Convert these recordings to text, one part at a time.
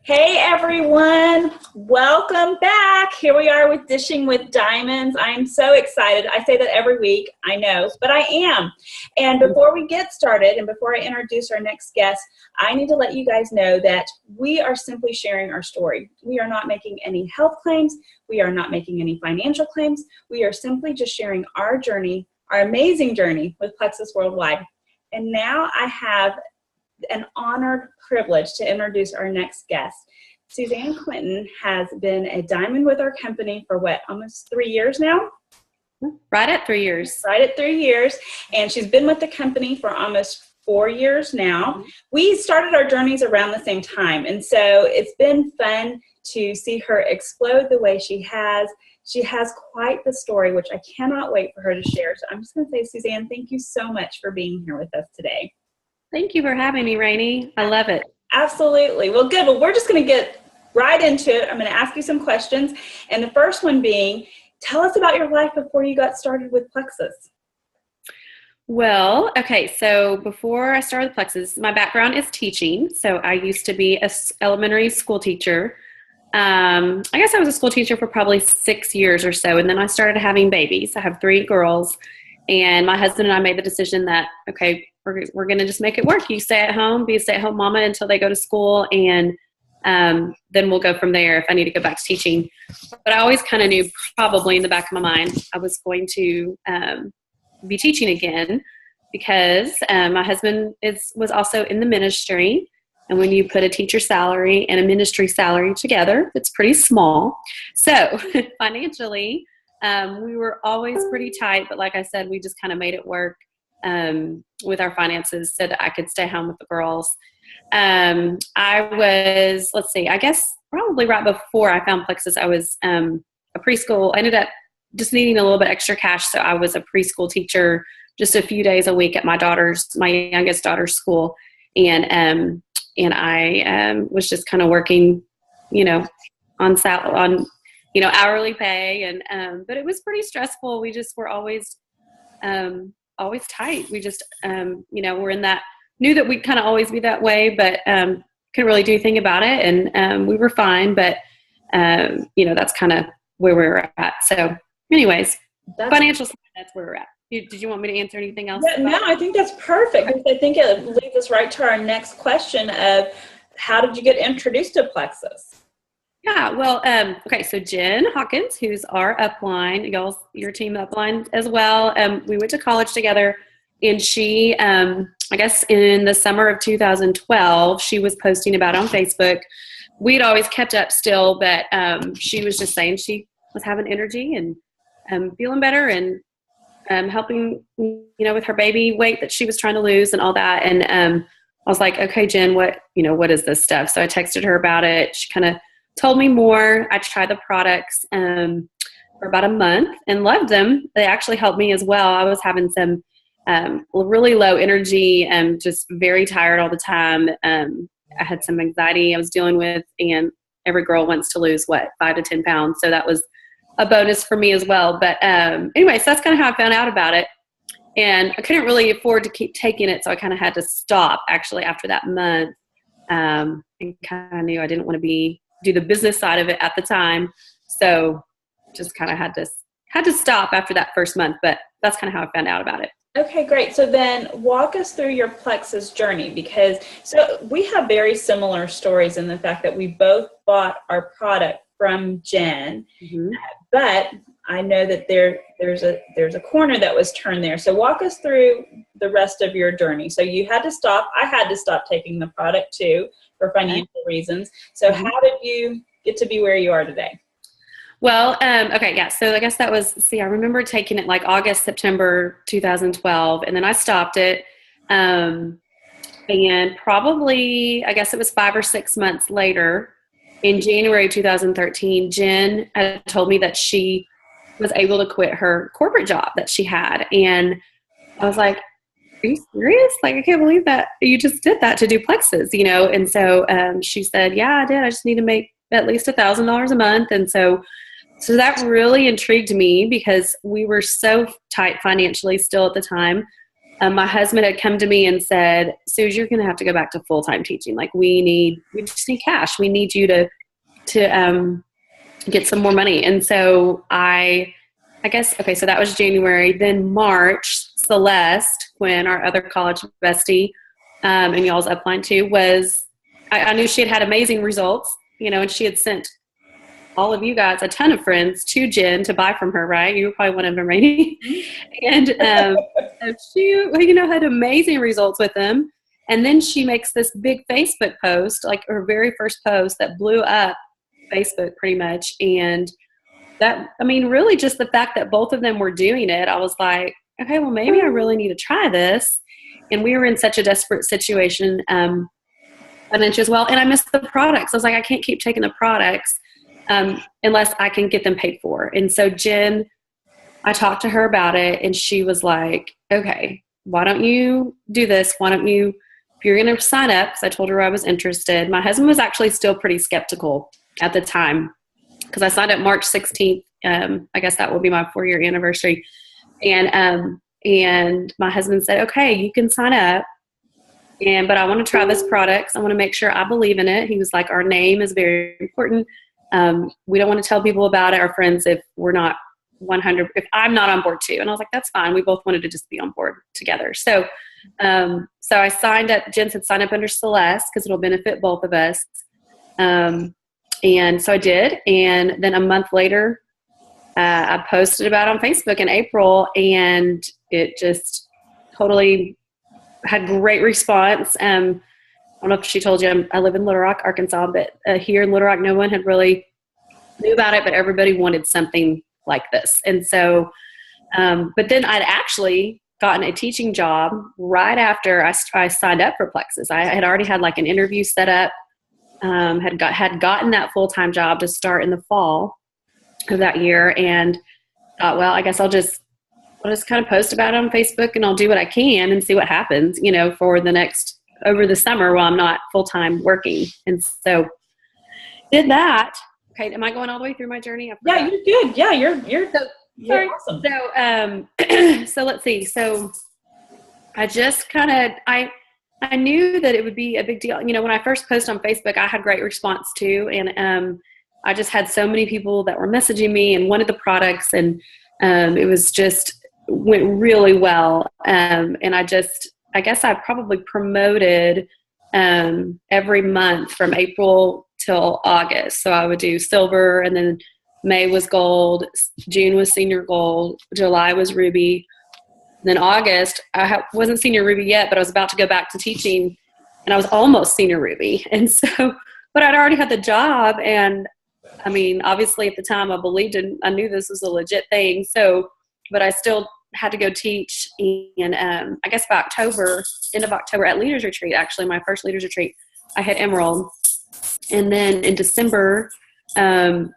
Hey everyone, welcome back. Here we are with Dishing with Diamonds. I am so excited. I say that every week, I know, but I am. And before we get started and before I introduce our next guest, I need to let you guys know that we are simply sharing our story. We are not making any health claims. We are not making any financial claims. We are simply just sharing our journey, our amazing journey with Plexus Worldwide. And now I have an honored privilege to introduce our next guest. Suzanne Clinton has been a diamond with our company for almost 3 years now? Right at 3 years. Right at 3 years. And she's been with the company for almost 4 years now. We started our journeys around the same time. And so it's been fun to see her explode the way she has. She has quite the story, which I cannot wait for her to share. So I'm just going to say, Suzanne, thank you so much for being here with us today. Thank you for having me, Rainey. I love it. Absolutely. Well, good. Well, we're just going to get right into it. I'm going to ask you some questions. And the first one being, tell us about your life before you got started with Plexus. Well, okay. So before I started with Plexus, my background is teaching. So I used to be an elementary school teacher. I guess I was a school teacher for probably 6 years or so. And then I started having babies. I have 3 girls. And my husband and I made the decision that, okay, we're going to just make it work. You stay at home, be a stay-at-home mama until they go to school, and then we'll go from there if I need to go back to teaching. But I always kind of knew, probably in the back of my mind, I was going to be teaching again because my husband was also in the ministry. And when you put a teacher salary and a ministry salary together, it's pretty small. So financially, we were always pretty tight, but like I said, we just kind of made it work with our finances so that I could stay home with the girls. I was, I guess probably right before I found Plexus, I was a preschool. I ended up just needing a little bit extra cash, so I was a preschool teacher just a few days a week at my youngest daughter's school, and I was just kind of working, on hourly pay, and but it was pretty stressful. We just were always tight. We just we're in that, knew that we'd kind of always be that way, but couldn't really do anything about it, and we were fine. But that's kind of where we were at. So, anyways, financial side, that's where we're at. Did you want me to answer anything else? No, I think that's perfect. I think it leads us right to our next question of how did you get introduced to Plexus? Yeah, well, okay, so Jen Hawkins, who's our upline, your team upline as well, we went to college together, and she, I guess in the summer of 2012, she was posting about it on Facebook. We'd always kept up still, but she was just saying she was having energy and feeling better and helping, with her baby weight that she was trying to lose and all that, and I was like, okay, Jen, what is this stuff? So I texted her about it. She kind of told me more. I tried the products for about a month and loved them. They actually helped me as well. I was having some really low energy and just very tired all the time. I had some anxiety I was dealing with, and every girl wants to lose 5 to 10 pounds. So that was a bonus for me as well. But anyway, so that's kind of how I found out about it. And I couldn't really afford to keep taking it, so I kind of had to stop actually after that month, and kind of knew I didn't want to do the business side of it at the time. So just kind of had to stop after that first month, but that's kind of how I found out about it. Okay, great. So then walk us through your Plexus journey, because we have very similar stories in the fact that we both bought our product from Jen, but I know that there's a corner that was turned there. So walk us through the rest of your journey. So you had to stop. I had to stop taking the product too for financial reasons. So how did you get to be where you are today? Well, okay, yeah. So I guess that was, I remember taking it like August, September 2012, and then I stopped it. And probably, I guess it was 5 or 6 months later, in January 2013, Jen had told me that she was able to quit her corporate job that she had. And I was like, are you serious? Like, I can't believe that you just did that to do Plexus, And so she said, yeah, I did. I just need to make at least $1,000 a month. And so that really intrigued me because we were so tight financially still at the time. my husband had come to me and said, Suze, you're going to have to go back to full-time teaching. Like we just need cash. We need you to get some more money. And so I guess, okay, so that was January. Then March, Celeste, when our other college bestie, and y'all's upline too, I knew she had amazing results, and she had sent all of you guys, a ton of friends, to Jen to buy from her, right? You were probably one of them, Rainey. And she, had amazing results with them. And then she makes this big Facebook post, like her very first post that blew up Facebook pretty much. And that, really just the fact that both of them were doing it, I was like, okay, well, maybe I really need to try this. And we were in such a desperate situation financially as well. And I missed the products. I was like, I can't keep taking the products unless I can get them paid for. And so Jen, I talked to her about it, and she was like, okay, why don't you do this? Why don't you, if you're going to sign up, because I told her I was interested. My husband was actually still pretty skeptical at the time, because I signed up March 16th. I guess that will be my 4-year anniversary. And my husband said, okay, you can sign up. But I want to try this product. I want to make sure I believe in it. He was like, our name is very important. We don't want to tell people about it, our friends, if we're not 100, if I'm not on board too. And I was like, that's fine. We both wanted to just be on board together. So I signed up. Jen said sign up under Celeste because it'll benefit both of us. And so I did. And then a month later, I posted about it on Facebook in April, and it just totally had great response. I don't know if she told you, I live in Little Rock, Arkansas, but here in Little Rock, no one had really knew about it, but everybody wanted something like this. And so, but then I'd actually gotten a teaching job right after I signed up for Plexus. I had already had like an interview set up, had gotten that full-time job to start in the fall of that year, and thought, well, I guess I'll just kind of post about it on Facebook, and I'll do what I can and see what happens, for over the summer while I'm not full-time working. And so did that. Okay. Am I going all the way through my journey? Yeah, you're good. Yeah, you're awesome. So, so let's see. So I just I knew that it would be a big deal. When I first posted on Facebook, I had great response too. And, I just had so many people that were messaging me and wanted the products, and it was just went really well. And I guess I probably promoted every month from April till August. So I would do silver, and then May was gold, June was senior gold, July was ruby. Then August, I wasn't senior ruby yet, but I was about to go back to teaching, and I was almost senior ruby. And so, but I'd already had the job, and obviously at the time I believed in, I knew this was a legit thing. So, but I still had to go teach. And I guess by end of October at Leaders Retreat, actually my first Leaders Retreat, I had Emerald. And then in December, we kind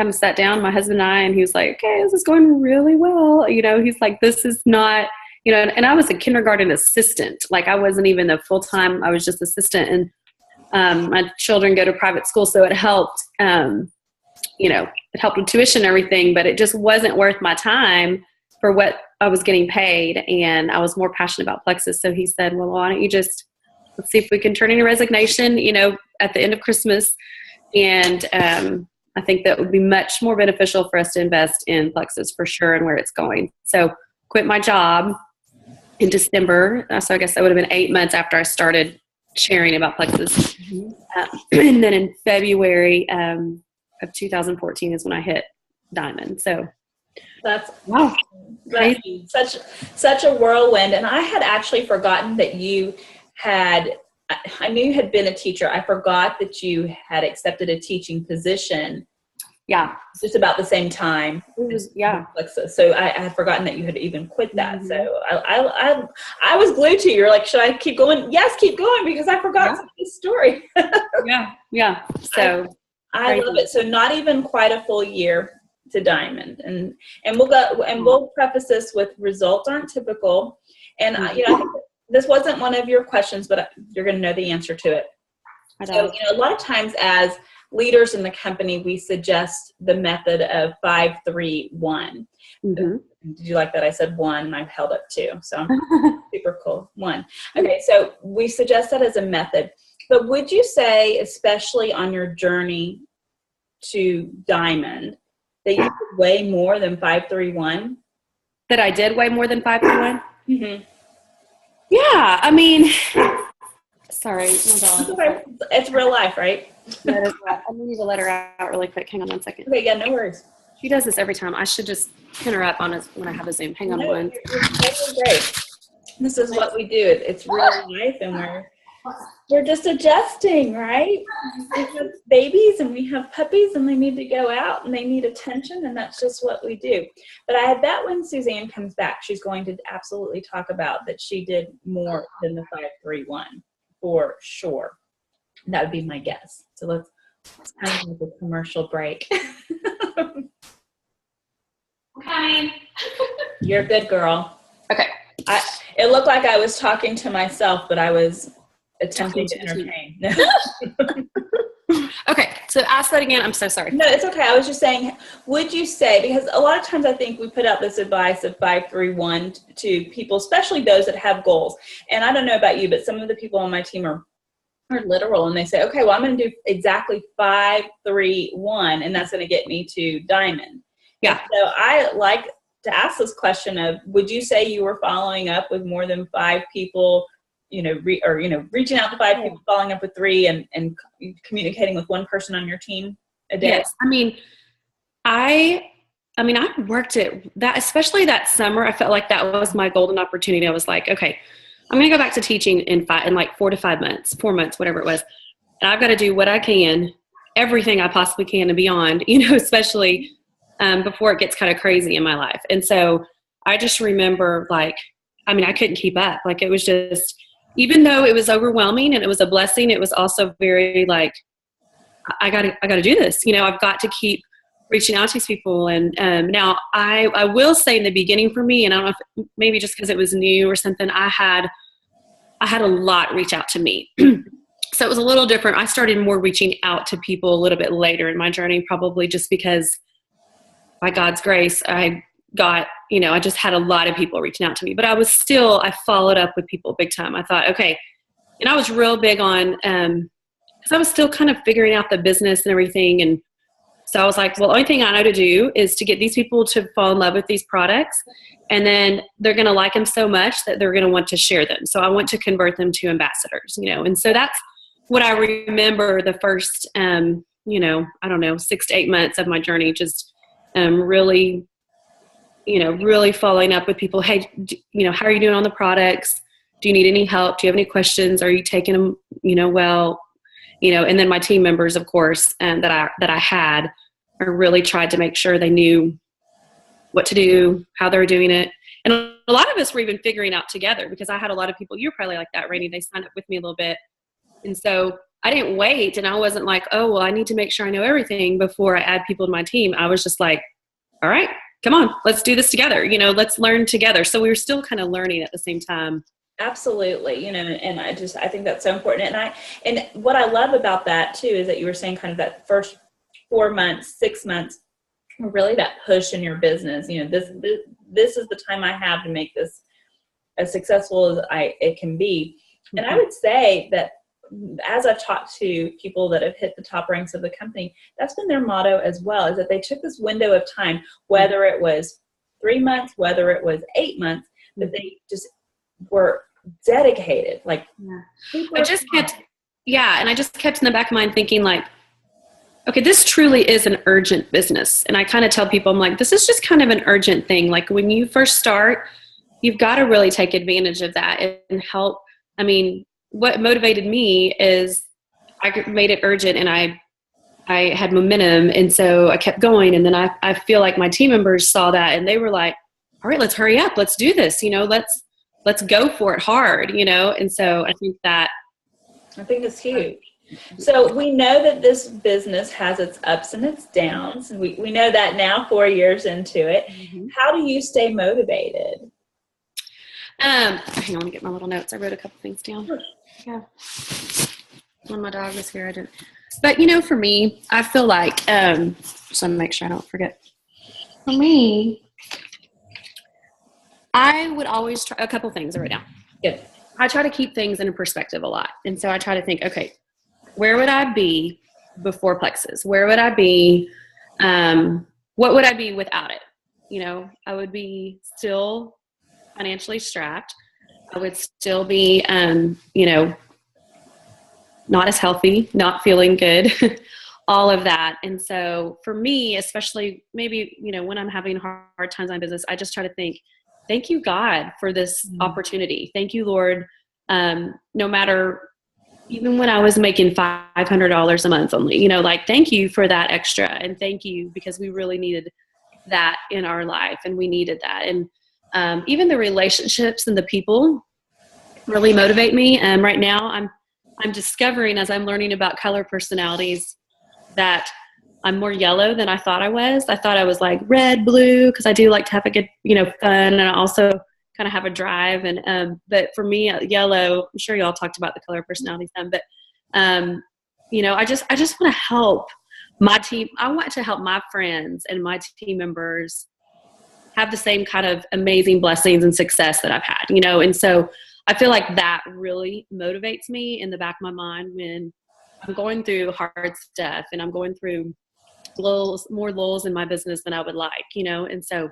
of sat down, my husband and I, and he was like, okay, this is going really well. He's like, this is not, and I was a kindergarten assistant. Like I wasn't even a full-time, I was just assistant. And my children go to private school, so it helped, it helped with tuition and everything, but it just wasn't worth my time for what I was getting paid. And I was more passionate about Plexus. So he said, well, why don't you let's see if we can turn in a resignation, at the end of Christmas. And I think that would be much more beneficial for us to invest in Plexus for sure and where it's going. So quit my job in December. So I guess that would have been 8 months after I started sharing about Plexus. And then in February of 2014 is when I hit Diamond. So that's wow, crazy. Such a whirlwind. And I had actually forgotten that I knew you had been a teacher. I forgot that you had accepted a teaching position. Yeah. Just about the same time. It was, yeah. So I had forgotten that you had even quit that. Mm-hmm. So I was glued to you. You're like, should I keep going? Yes, keep going, because I forgot this story. Yeah. So I love it. So not even quite a full year to Diamond. And we'll preface this with results aren't typical. And I think this wasn't one of your questions, but you're going to know the answer to it. So, a lot of times as leaders in the company, we suggest the method of 5-3-1. Did you like that? I said 1 and I've held up 2. So super cool. 1. Okay. So we suggest that as a method, but would you say, especially on your journey to Diamond, that you did way more than 5-3-1? That I did way more than 5-3-1? Mm-hmm. Yeah. I mean, sorry, my dog. Okay. It's real life, right? That is right. I need to let her out really quick. Hang on 1 second. Okay, yeah, no worries. She does this every time. I should just pin her up on when I have a Zoom. Hang on one. You're totally great. This is what we do. It's real life, and we're just adjusting, right? We have babies and we have puppies, and they need to go out and they need attention, and that's just what we do. But I bet when Suzanne comes back, she's going to absolutely talk about that she did more than the 5-3-1 for sure. That would be my guess. So let's kind of have a commercial break. Coming. You're a good girl. Okay. It looked like I was talking to myself, but I was attempting to entertain. Okay, so ask that again. I'm so sorry. No, it's okay. I was just saying, would you say, because a lot of times I think we put out this advice of 5-3-1 to people, especially those that have goals. And I don't know about you, but some of the people on my team are literal, and they say, okay, well, I'm going to do exactly 5-3-1, and that's going to get me to Diamond. Yeah. So I like to ask this question of, would you say you were following up with more than 5 people, reaching out to 5 people, following up with 3, and communicating with 1 person on your team a day? Yes. I mean, I worked it that, especially that summer. I felt like that was my golden opportunity. I was like, okay, I'm going to go back to teaching in 4 to 5 months, 4 months, whatever it was. And I've got to do what I can, everything I possibly can and beyond, especially before it gets kind of crazy in my life. And so I just remember I couldn't keep up. Like, it was just, even though it was overwhelming and it was a blessing, it was also very like, I gotta do this. I've got to keep reaching out to these people. And now I will say in the beginning for me, and I don't know if maybe just because it was new or something, I had a lot reach out to me. So it was a little different. I started more reaching out to people a little bit later in my journey, probably just because by God's grace, I just had a lot of people reaching out to me, but I followed up with people big time. I thought, okay. And I was real big on, cause I was still kind of figuring out the business and everything. And so I was like, well, the only thing I know to do is to get these people to fall in love with these products. And then they're going to like them so much that they're going to want to share them. So I want to convert them to ambassadors, And so that's what I remember the first, 6 to 8 months of my journey, just really following up with people. Hey, how are you doing on the products? Do you need any help? Do you have any questions? Are you taking them, well? And then my team members, of course, that I had, I really tried to make sure they knew what to do, how they were doing it. And a lot of us were even figuring out together, because I had a lot of people, you're probably like that, Rainey, they signed up with me a little bit. And so I didn't wait, and I wasn't like, oh, well, I need to make sure I know everything before I add people to my team. I was just like, all right, come on, let's do this together. Let's learn together. So we were still kind of learning at the same time. Absolutely. And I think that's so important. And what I love about that too, is that you were saying kind of that first 4 months, 6 months, really that push in your business. This is the time I have to make this as successful as it can be. And I would say that as I've talked to people that have hit the top ranks of the company, that's been their motto as well, is that they took this window of time, whether it was 3 months, whether it was 8 months, that they just were dedicated. I just kept in the back of my mind thinking okay, this truly is an urgent business. And I kind of tell people, I'm like, this is just kind of an urgent thing. Like, when you first start, you've got to really take advantage of that and help. I mean, what motivated me is I made it urgent, and I had momentum. And so I kept going. And then I feel like my team members saw that, and they were like, all right, let's hurry up. Let's do this. Let's go for it hard, And so I think it's huge. So we know that this business has its ups and its downs. And we know that now, 4 years into it. Mm-hmm. How do you stay motivated? Hang on, let me get my little notes. I wrote a couple things down. Sure. Yeah. When my dog was here, I didn't. But, for me, I feel like, just want to make sure I don't forget. For me, I would always try a couple things right now. Good. I try to keep things in perspective a lot. And so I try to think, okay, where would I be before Plexus? Where would I be? What would I be without it? I would be still financially strapped. I would still be, not as healthy, not feeling good, all of that. And so for me, especially maybe, when I'm having hard times in business, I just try to think, thank you, God, for this opportunity. Thank you, Lord. No matter, even when I was making $500 a month only, thank you for that extra. And thank you, because we really needed that in our life, and we needed that. And even the relationships and the people really motivate me. And right now I'm discovering, as I'm learning about color personalities, that I'm more yellow than I thought I was. I thought I was like red, blue, because I do like to have a good, fun, and I also kind of have a drive. And but for me, yellow, I'm sure y'all talked about the color personalities then, but I just want to help my team. I want to help my friends and my team members have the same kind of amazing blessings and success that I've had, and so I feel like that really motivates me in the back of my mind when I'm going through hard stuff and I'm going through more lulls in my business than I would like, and so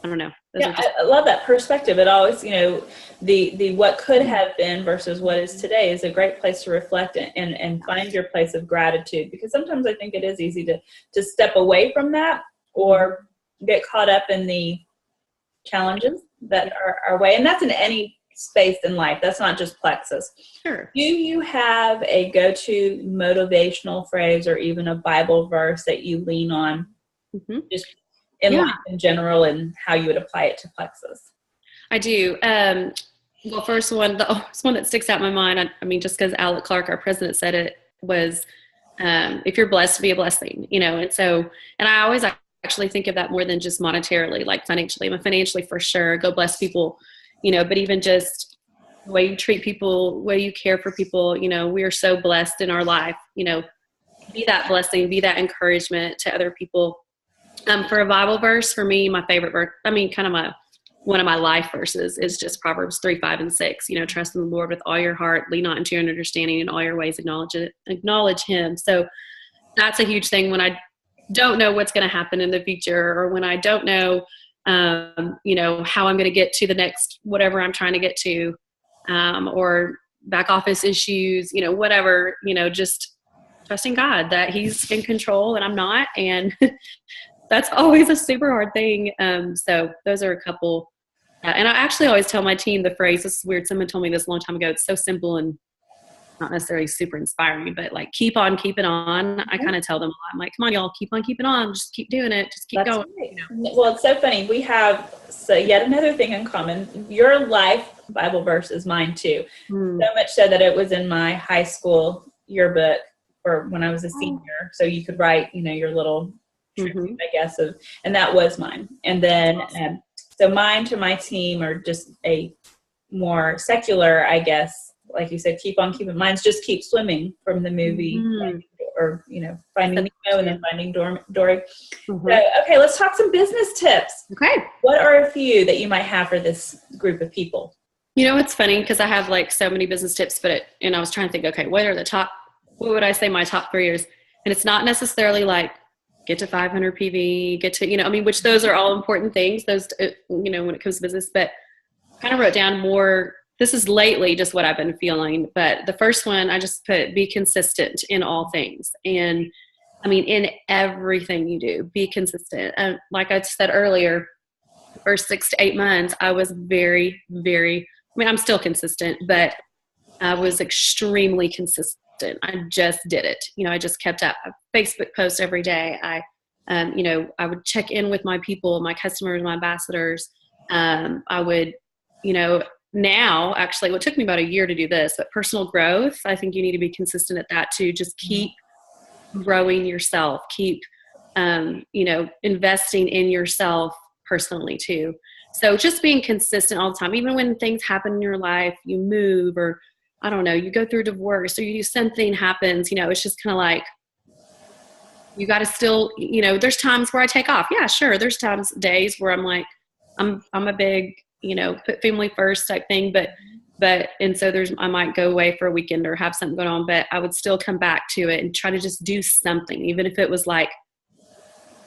I don't know. I love that perspective. It always, the what could have been versus what is today is a great place to reflect and find your place of gratitude, because sometimes I think it is easy to step away from that or get caught up in the challenges that are our way. And that's in any space in life. That's not just Plexus. Sure. Do you have a go-to motivational phrase or even a Bible verse that you lean on just in life in general, and how you would apply it to Plexus? I do. Well, the first one that sticks out in my mind, I mean, just because Alec Clark, our president, said it, was, if you're blessed, be a blessing, and so, and I always actually think of that more than just monetarily, like financially. I'm financially for sure, go bless people, but even just the way you treat people, the way you care for people, we are so blessed in our life, be that blessing, be that encouragement to other people. For a Bible verse, for me, my favorite verse, one of my life verses is just Proverbs 3, 5, and 6. Trust in the Lord with all your heart, lean not into your understanding, in all your ways acknowledge Him. So that's a huge thing when I don't know what's going to happen in the future, or when I don't know, how I'm going to get to the next whatever I'm trying to get to, or back office issues, whatever, just trusting God that He's in control and I'm not, and that's always a super hard thing. So those are a couple. And I actually always tell my team the phrase, this is weird, someone told me this a long time ago, it's so simple and not necessarily super inspiring, but like, keep on keeping on. I kind of tell them a lot. I'm like, come on, y'all, keep on keeping on. Just keep doing it. Just keep going. Right. Well, it's so funny. We have yet another thing in common. Your life Bible verse is mine too. So much so that it was in my high school yearbook for when I was a senior. So you could write, your little tribute, I guess, and that was mine. And then, so mine to my team are just a more secular, I guess, like you said, keep on keeping. Mine's just keep swimming from the movie, or Finding Nemo and then Finding Dory. So, okay, let's talk some business tips. Okay, what are a few that you might have for this group of people? It's funny because I have like so many business tips, but I was trying to think, okay, what would I say my top 3 years? And it's not necessarily like get to 500 PV, get to, which those are all important things, those, when it comes to business, but kind of wrote down more. This is lately just what I've been feeling. But the first one, I just put, be consistent in all things. And in everything you do, be consistent. And like I said earlier, the first 6 to 8 months, I was very, very, I'm still consistent, but I was extremely consistent. I just did it. I just kept up. A Facebook post every day. I would check in with my people, my customers, my ambassadors. I would, now, actually, it took me about a year to do this, but personal growth, I think you need to be consistent at that too. Just keep growing yourself, keep, investing in yourself personally too. So just being consistent all the time, even when things happen in your life, you move, or I don't know, you go through divorce, or something happens, it's just kind of like, you got to still, there's times where I take off. Yeah, sure. There's days where I'm like, I'm a big, put family first type thing, and so I might go away for a weekend or have something going on, but I would still come back to it and try to just do something, even if it was like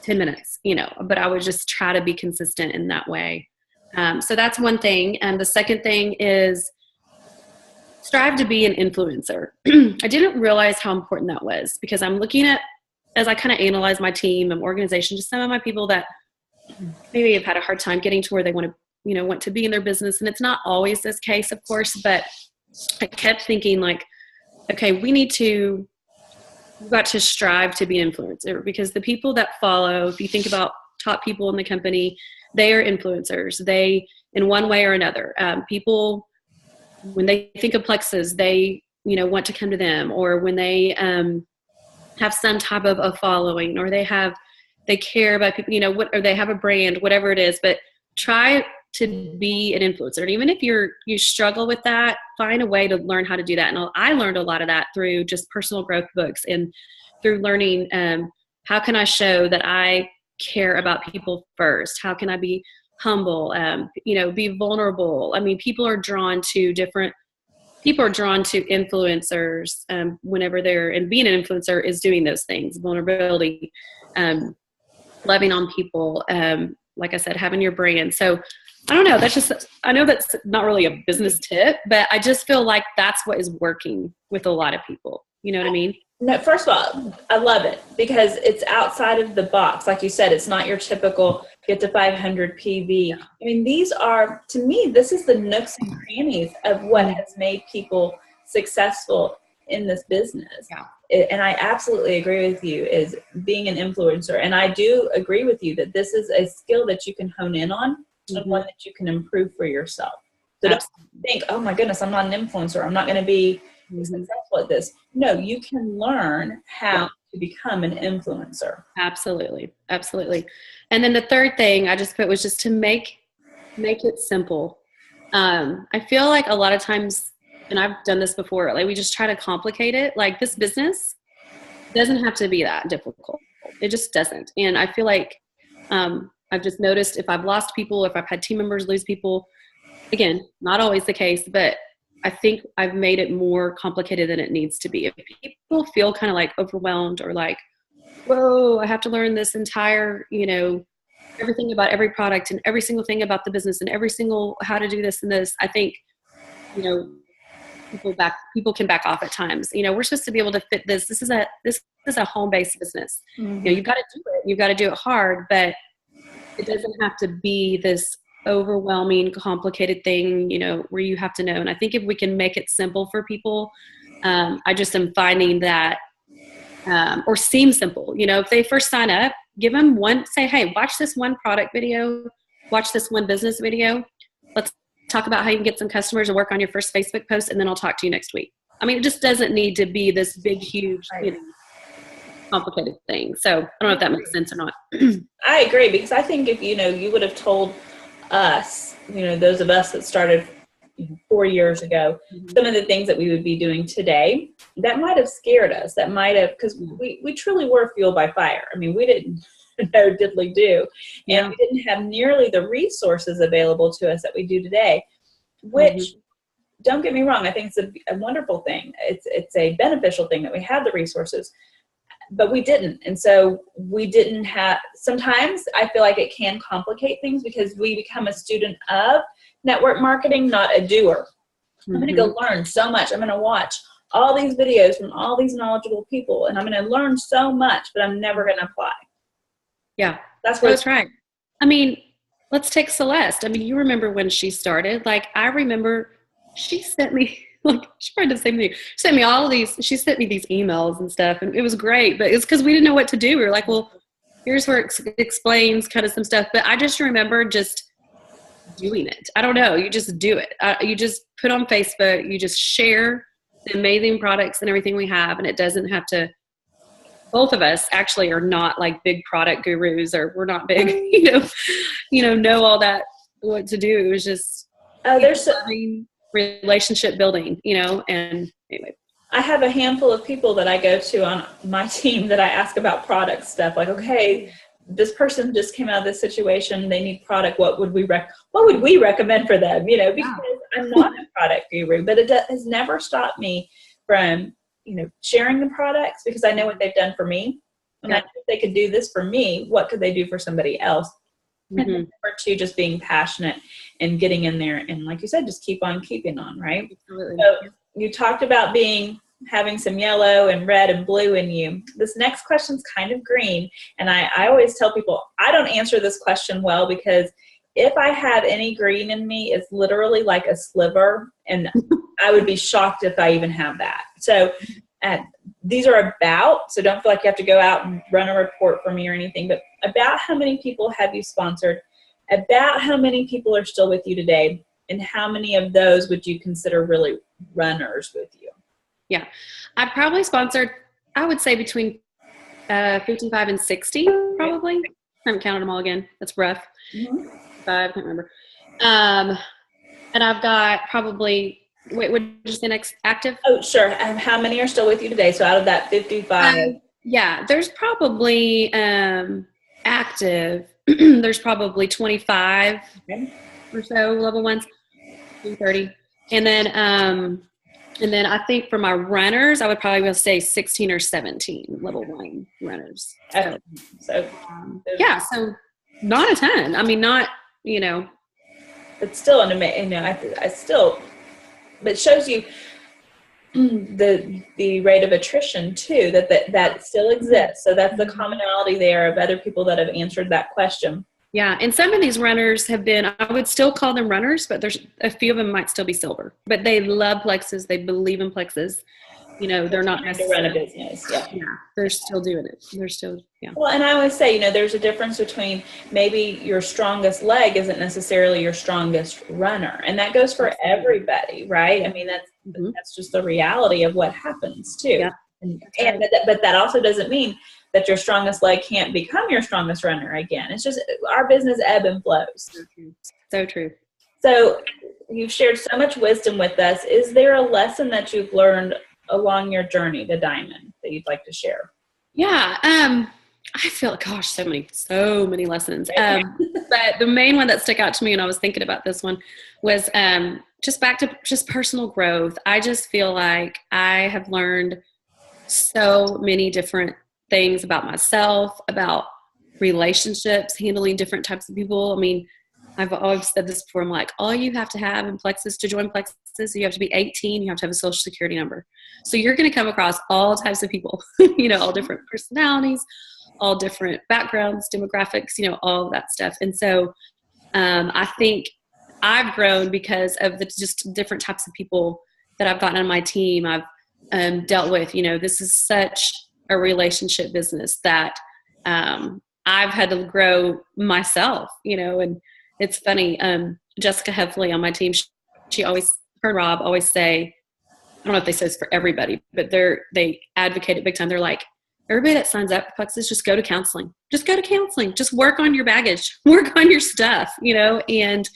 10 minutes, but I would just try to be consistent in that way. So that's one thing. And the second thing is strive to be an influencer. I didn't realize how important that was, because I'm looking at, as I kind of analyze my team and organization, just some of my people that maybe have had a hard time getting to where they want to be in their business. And it's not always this case, of course, but I kept thinking like, okay, we've got to strive to be an influencer, because the people that follow, if you think about top people in the company, they are influencers. They, in one way or another, people, when they think of Plexus, they, want to come to them, or when they have some type of a following, or they care about people, or they have a brand, whatever it is, but try to be an influencer. And even if you struggle with that, find a way to learn how to do that. And I learned a lot of that through just personal growth books and through learning, how can I show that I care about people first? How can I be humble, be vulnerable? I mean, people are drawn to influencers whenever and being an influencer is doing those things, vulnerability, loving on people, like I said, having your brand. So I don't know, I know that's not really a business tip, but I just feel like that's what is working with a lot of people. You know what I mean? No, first of all, I love it because it's outside of the box. Like you said, it's not your typical get to 500 PV. I mean, to me, this is the nooks and crannies of what has made people successful in this business. Yeah. And I absolutely agree with you, is being an influencer. And I do agree with you that this is a skill that you can hone in on, and one that you can improve for yourself. So don't think, oh my goodness, I'm not an influencer, I'm not going to be successful at this. No, you can learn how to become an influencer. Absolutely. And then the third thing I just put was just to make it simple. I feel like a lot of times, and I've done this before, like we just try to complicate it. Like this business doesn't have to be that difficult. It just doesn't. And I feel like I've just noticed if I've lost people, if I've had team members lose people, again, not always the case, but I think I've made it more complicated than it needs to be. If people feel kind of like overwhelmed or like, whoa, I have to learn this entire, everything about every product and every single thing about the business and every single how to do this and this, I think, people can back off at times. We're supposed to be able to fit this. This is a home-based business. Mm-hmm. You've got to do it. You've got to do it hard, but it doesn't have to be this overwhelming, complicated thing, where you have to know. And I think if we can make it simple for people, I just am finding that, or seem simple, if they first sign up, give them say, hey, watch this one product video, watch this one business video. Let's talk about how you can get some customers and work on your first Facebook post. And then I'll talk to you next week. I mean, it just doesn't need to be this big, huge, complicated thing. So I don't know if that makes sense or not. I agree, because I think if, you would have told us, those of us that started 4 years ago, some of the things that we would be doing today, that might have scared us. That might have, because we truly were fueled by fire. I mean, we didn't know diddly do. And we didn't have nearly the resources available to us that we do today, which, don't get me wrong, I think it's a wonderful thing. It's a beneficial thing that we have the resources, but we didn't. And so we didn't have, sometimes I feel like it can complicate things because we become a student of network marketing, not a doer. I'm going to go learn so much. I'm going to watch all these videos from all these knowledgeable people, and I'm going to learn so much, but I'm never going to apply. Yeah, that's right. I mean, let's take Celeste. I mean, you remember when she started, like, I remember she sent me, like, she probably did the same thing. She sent me these emails and stuff, and it was great, but it's because we didn't know what to do. We were like, well, here's where it explains kind of some stuff. But I just remember just doing it. I don't know. You just do it. You just put on Facebook, you just share the amazing products and everything we have. And it doesn't have to, both of us actually are not like big product gurus, or we're not big, know all that, what to do. It was just, there's relationship building, and anyway. I have a handful of people that I go to on my team that I ask about product stuff. Like, okay, this person just came out of this situation. They need product. What would we recommend for them? Because I'm not a product guru, but it has never stopped me from, sharing the products, because I know what they've done for me. And I know if they could do this for me, what could they do for somebody else? And number two, just being passionate and getting in there. And like you said, just keep on keeping on, right? Absolutely. So you talked about having some yellow and red and blue in you. This next question's kind of green. And I always tell people, I don't answer this question well, because if I have any green in me, it's literally like a sliver. And I would be shocked if I even have that. So these are so don't feel like you have to go out and run a report for me or anything, but about how many people have you sponsored, about how many people are still with you today, and how many of those would you consider really runners with you? Yeah, I probably sponsored, I would say between 55 and 60, probably. I haven't counted them all again. That's rough. I can't remember. And I've got probably, what did you say next? Active? Oh, sure. How many are still with you today? So out of that 55. Yeah, there's probably active. There's probably 25 or so level ones, 30. And then I think for my runners, I would probably say 16 or 17 level 1 runners. So not a ton. I mean, not, It's still an amazing, but it shows you the rate of attrition too, that still exists. So that's the commonality there of other people that have answered that question. Yeah, and some of these runners have been, I would still call them runners, but there's a few of them might still be silver. But they love Plexus. They believe in Plexus. They're not trying to run a business. Yeah, they're still doing it. They're still, Well, and I always say, there's a difference between maybe your strongest leg isn't necessarily your strongest runner, and that goes for everybody, right? I mean, that's just the reality of what happens too. Yeah. But that also doesn't mean that your strongest leg can't become your strongest runner again. It's just our business ebb and flows. So true. So you've shared so much wisdom with us. Is there a lesson that you've learned along your journey to Diamond that you'd like to share? Yeah. I feel, gosh, so many lessons. But the main one that stuck out to me when I was thinking about this one was just back to just personal growth. I just feel like I have learned so many different things about myself, about relationships, handling different types of people. I mean, I've always said this before. I'm like, all you have to have in Plexus to join Plexus, you have to be 18. You have to have a social security number. So you're going to come across all types of people, all different personalities, all different backgrounds, demographics, all of that stuff. And so I think I've grown because of the just different types of people that I've gotten on my team. I've dealt with, this is such a relationship business that I've had to grow myself, and it's funny. Jessica Heffley on my team, she always, her and Rob always say, I don't know if they say this for everybody, but they advocate it big time. They're like, everybody that signs up for Plexus, just go to counseling. Just go to counseling. Just work on your baggage. Work on your stuff, and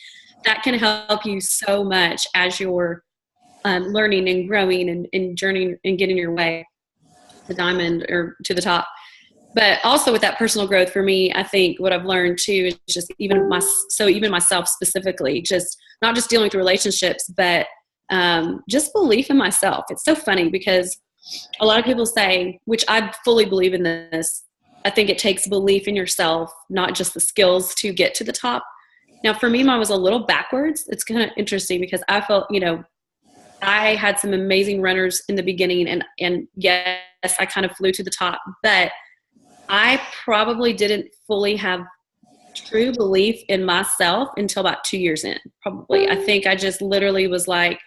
that can help you so much as you're learning and growing and journeying and getting your way to Diamond or to the top. But also with that personal growth for me, I think what I've learned too is just even myself specifically, just not just dealing with relationships, but just belief in myself. It's so funny because a lot of people say, which I fully believe in this, I think it takes belief in yourself, not just the skills to get to the top. Now for me, mine was a little backwards. It's kind of interesting because I felt, I had some amazing runners in the beginning and yes, I kind of flew to the top, but I probably didn't fully have true belief in myself until about 2 years in, probably. I think I just literally was like,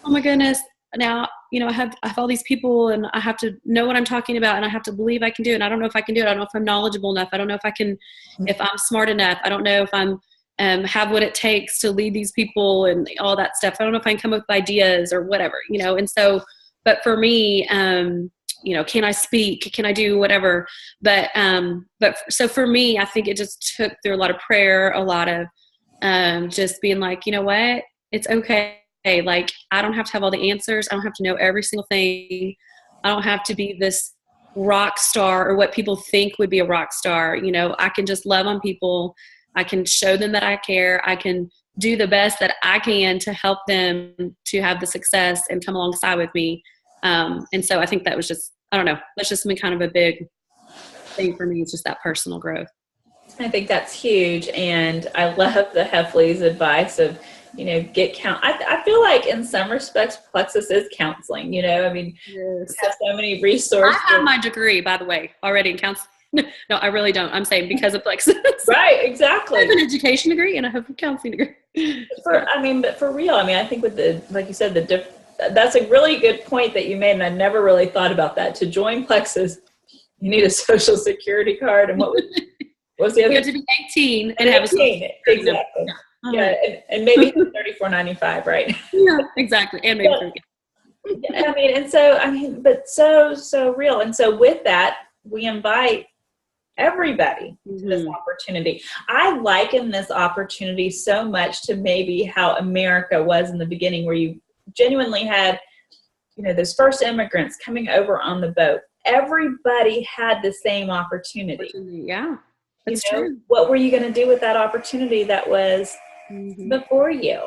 oh my goodness, now, I have all these people and I have to know what I'm talking about and I have to believe I can do it. And I don't know if I can do it. I don't know if I'm knowledgeable enough. I don't know if I'm smart enough. I don't know if I'm have what it takes to lead these people and all that stuff. I don't know if I can come up with ideas or whatever, and so, but for me, can I speak? Can I do whatever? But so for me, I think it just took through a lot of prayer, a lot of just being like, you know what, it's okay like, I don't have to have all the answers. I don't have to know every single thing. I don't have to be this rock star or what people think would be a rock star. You know, I can just love on people. I can show them that I care. I can do the best that I can to help them to have the success and come alongside with me. And so I think that was just, I don't know, that's just been kind of a big thing for me. It's just that personal growth. I think that's huge. And I love the Heffley's advice of, you know, get count. I feel like in some respects, Plexus is counseling, you know, I mean, Yes. have so many resources. I have my degree, by the way, already in counseling. No, I really don't. I'm saying because of Plexus. Right, exactly. I have an education degree and I have a counseling degree. But for real, I mean, I think with the, like you said, that's a really good point that you made, and I never really thought about that. To join Plexus, you need a social security card, and what's the other? You have to be 18 and have a social security exactly. number. Yeah, and maybe $34.95, right? Yeah, exactly. And maybe but so real. And so with that, we invite everybody to this opportunity. I liken this opportunity so much to maybe how America was in the beginning, where you genuinely had, you know, those first immigrants coming over on the boat. Everybody had the same opportunity. Yeah, that's true. What were you going to do with that opportunity that was before you?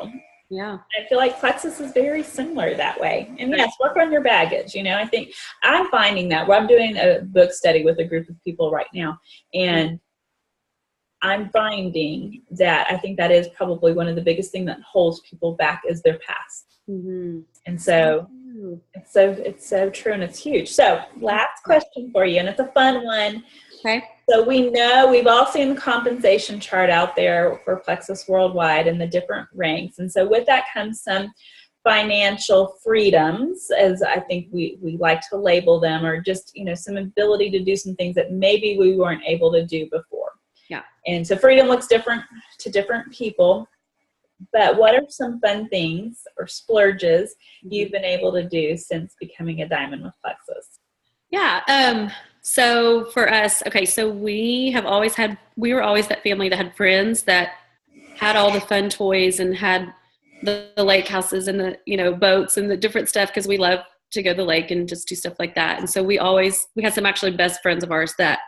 Yeah. I feel like Plexus is very similar that way. And yes, work on your baggage. You know, I think I'm finding that where I'm doing a book study with a group of people right now, and I'm finding that I think that is probably one of the biggest things that holds people back is their past. And so it's so true, and it's huge. So last question for you, and it's a fun one. Okay. So we know we've all seen the compensation chart out there for Plexus Worldwide and the different ranks. And so with that comes some financial freedoms, as I think we like to label them, or just, you know, some ability to do some things that maybe we weren't able to do before. Yeah. And so freedom looks different to different people. But what are some fun things or splurges you've been able to do since becoming a diamond with Plexus? Yeah. So for us, okay, so we were always that family that had friends that had all the fun toys and had the lake houses and the, you know, boats and the different stuff, because we love to go to the lake and just do stuff like that. And so we had some actually best friends of ours that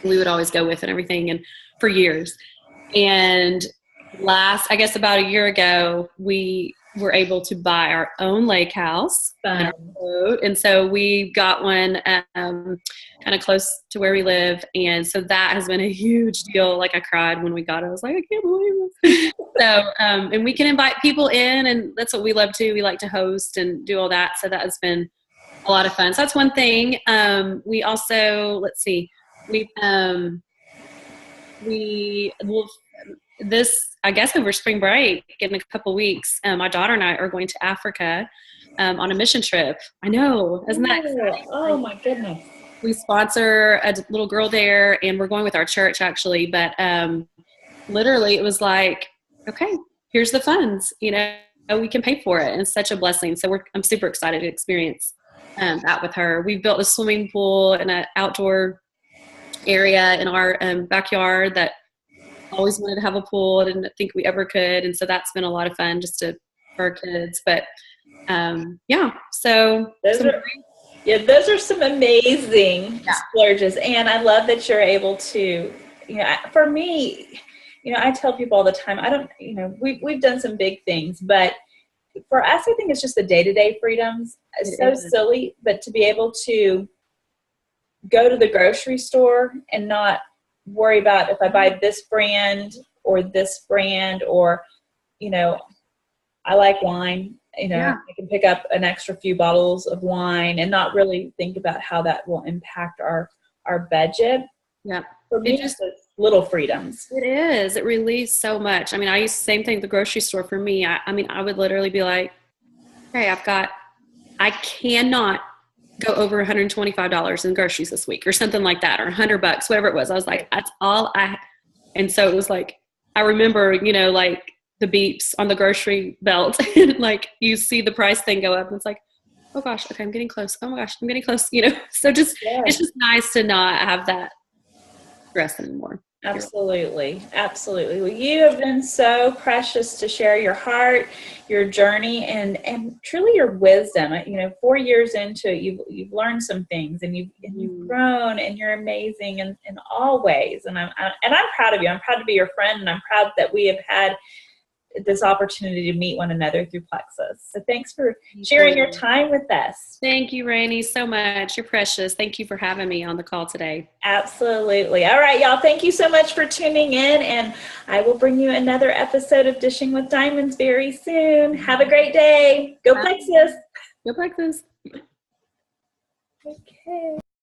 we would always go with and everything, and for years. And I guess about a year ago, we were able to buy our own lake house and our boat. And so we got one kind of close to where we live. And so that has been a huge deal. Like, I cried when we got it. I was like, I can't believe this. So, and we can invite people in, and that's what we love to. We like to host and do all that. So that has been a lot of fun. So that's one thing. We also, let's see, we will, this, I guess, over spring break in a couple weeks, my daughter and I are going to Africa on a mission trip. I know, isn't that exciting? Oh my goodness. We sponsor a little girl there, and we're going with our church actually, but literally it was like, okay, here's the funds, you know, we can pay for it. And it's such a blessing. So I'm super excited to experience that with her. We've built a swimming pool and an outdoor area in our backyard that always wanted to have a pool. I didn't think we ever could. And so that's been a lot of fun just for our kids. But yeah, so those are some amazing splurges. And I love that you're able to, you know, for me, you know, I tell people all the time, I don't, you know, we've done some big things, but for us, I think it's just the day-to-day freedoms. It's so silly, but to be able to go to the grocery store and not worry about if I buy this brand, or, you know, I like wine, you know, I can pick up an extra few bottles of wine and not really think about how that will impact our budget. Yeah. For me, just little freedoms. It is. It relieves so much. I mean, I used the same thing at the grocery store for me. I mean, I would literally be like, okay, I cannot go over $125 in groceries this week or something like that, or $100, whatever it was. I was like, that's all and so it was like, I remember, you know, like the beeps on the grocery belt and like you see the price thing go up and it's like, oh gosh, okay, I'm getting close. Oh my gosh, I'm getting close, you know? So it's just nice to not have that stress anymore. Absolutely. Absolutely. Well, you have been so precious to share your heart, your journey, and truly your wisdom. 4 years into it, you've learned some things, and you've grown, and you're amazing in all ways. And I'm proud of you. I'm proud to be your friend, and I'm proud that we have had this opportunity to meet one another through Plexus. So thanks for sharing your time with us. Thank you, Rainey, so much. You're precious. Thank you for having me on the call today. Absolutely. All right, y'all. Thank you so much for tuning in, and I will bring you another episode of Dishing with Diamonds very soon. Have a great day. Go Plexus. Go Plexus. Okay.